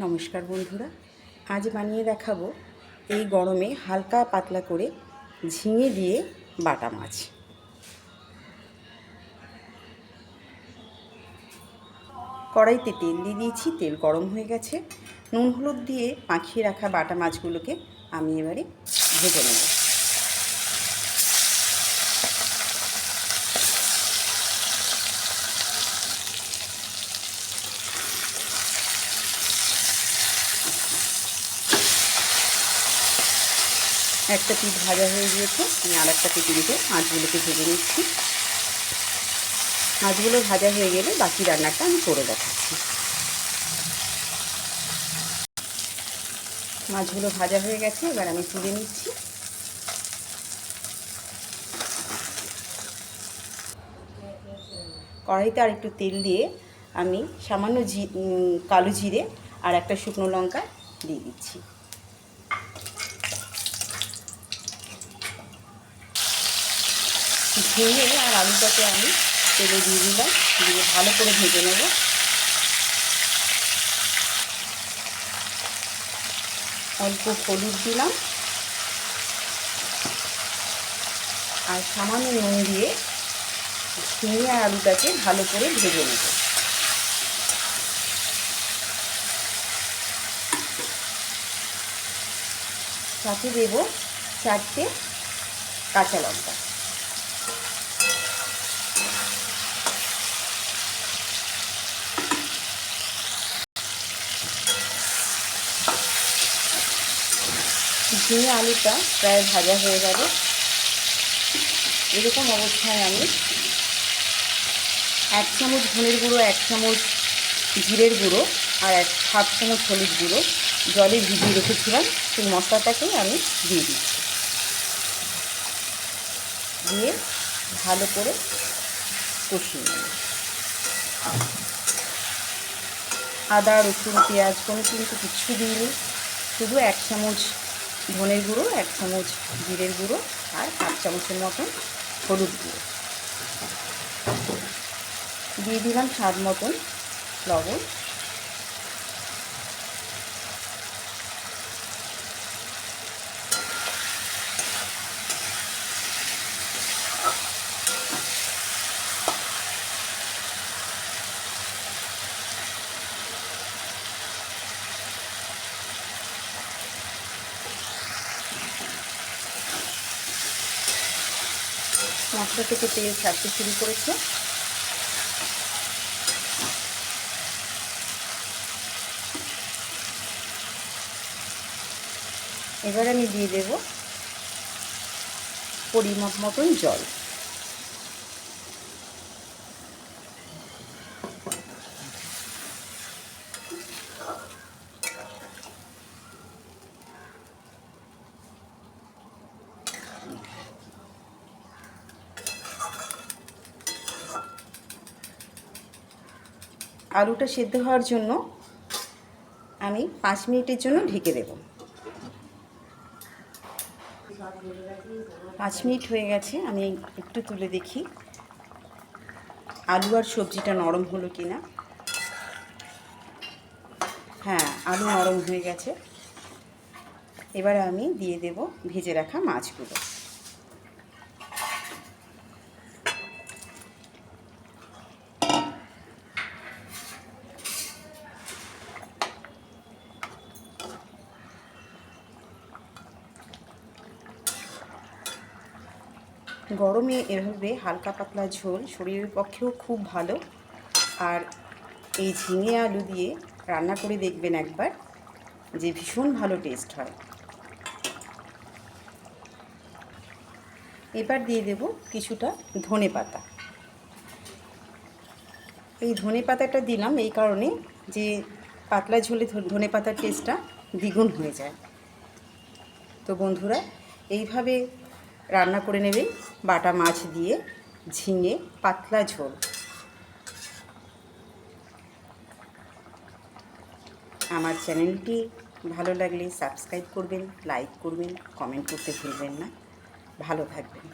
নমস্কার বন্ধুরা, আজ বানিয়ে দেখাবো এই গরমে হালকা পাতলা করে ঝিঙে দিয়ে বাটা মাছ। কড়াইতে তেল দিয়ে দিয়েছি, তেল গরম হয়ে গেছে। নুন হলুদ দিয়ে মাখিয়ে রাখা বাটা মাছগুলোকে আমি এবারে ভেজে নেব। একটা পিঠ ভাজা হয়ে গিয়েছে, আমি আর একটা পিঠ দিয়ে মাছগুলোকে ভেজে নিচ্ছি। মাছগুলো ভাজা হয়ে গেলে বাকি রান্নাটা আমি করে দেখাচ্ছি। মাছগুলো ভাজা হয়ে গেছে, এবার আমি তুলে নিচ্ছি। কড়াইতে আর একটু তেল দিয়ে আমি সামান্য কালো জিরে আর একটা শুকনো লঙ্কা দিয়ে দিচ্ছি। ঝিঙে আর আলুটাকে আমি তেলে দিয়ে দিলাম, দিয়ে ভালো করে ভেজে নেব। অল্প হলুদ দিলাম আর সামান্য নুন দিয়ে ঝিঙে আর আলুটাকে ভালো করে ভেজে নেব। সাথে দেব 4টে কাঁচা লঙ্কা। ঝিঙে আলুটা প্রায় ভাজা হয়ে গেল। এরকম অবস্থায় আমি 1 চামচ ধনের গুঁড়ো, 1 চামচ জিরের গুঁড়ো আর 1/2 চামচ হলুদ গুঁড়ো জলে ভিজিয়ে রেখেছিলাম, সেই মশলাটাকে আমি দিয়ে দিচ্ছি। দিয়ে ভালো করে কষিয়ে নেব। আদা, রসুন, পেঁয়াজ কোনো কিন্তু কিচ্ছু দিইনি, শুধু 1 চামচ ধনের গুঁড়ো, 1 চামচ জিরের গুঁড়ো আর 1/2 চামচের মতন হলুদ গুঁড়ো দিয়ে দিলাম। স্বাদ মতন লবণ। মশলা থেকে তেল ছাড়তে শুরু করেছে। এবার আমি দিয়ে দেব পরিমাপ মতন জল। আলুটা সেদ্ধ হওয়ার জন্য আমি 5 মিনিটের জন্য ঢেকে দেব। 5 মিনিট হয়ে গেছে, আমি একটু তুলে দেখি আলু আর সবজিটা নরম হলো কি না। হ্যাঁ, আলু নরম হয়ে গেছে। এবার আমি দিয়ে দেব ভেজে রাখা মাছগুলো। গরমে এভাবে হালকা পাতলা ঝোল শরীরের পক্ষেও খুব ভালো। আর এই ঝিঙে আলু দিয়ে রান্না করে দেখবেন একবার, যে ভীষণ ভালো টেস্ট হয়। এবার দিয়ে দেব কিছুটা ধনে পাতা। এই ধনে পাতাটা দিলাম এই কারণে যে পাতলা ঝোলে ধনে পাতার টেস্টটা দ্বিগুণ হয়ে যায়। তো বন্ধুরা, এইভাবে রান্না করে নেবেন বাটা মাছ দিয়ে ঝিঙে পাতলা ঝোল। আমার চ্যানেলটি ভালো লাগলে সাবস্ক্রাইব করবেন, লাইক করবেন, কমেন্ট করতে ভুলবেন না। ভালো থাকবেন।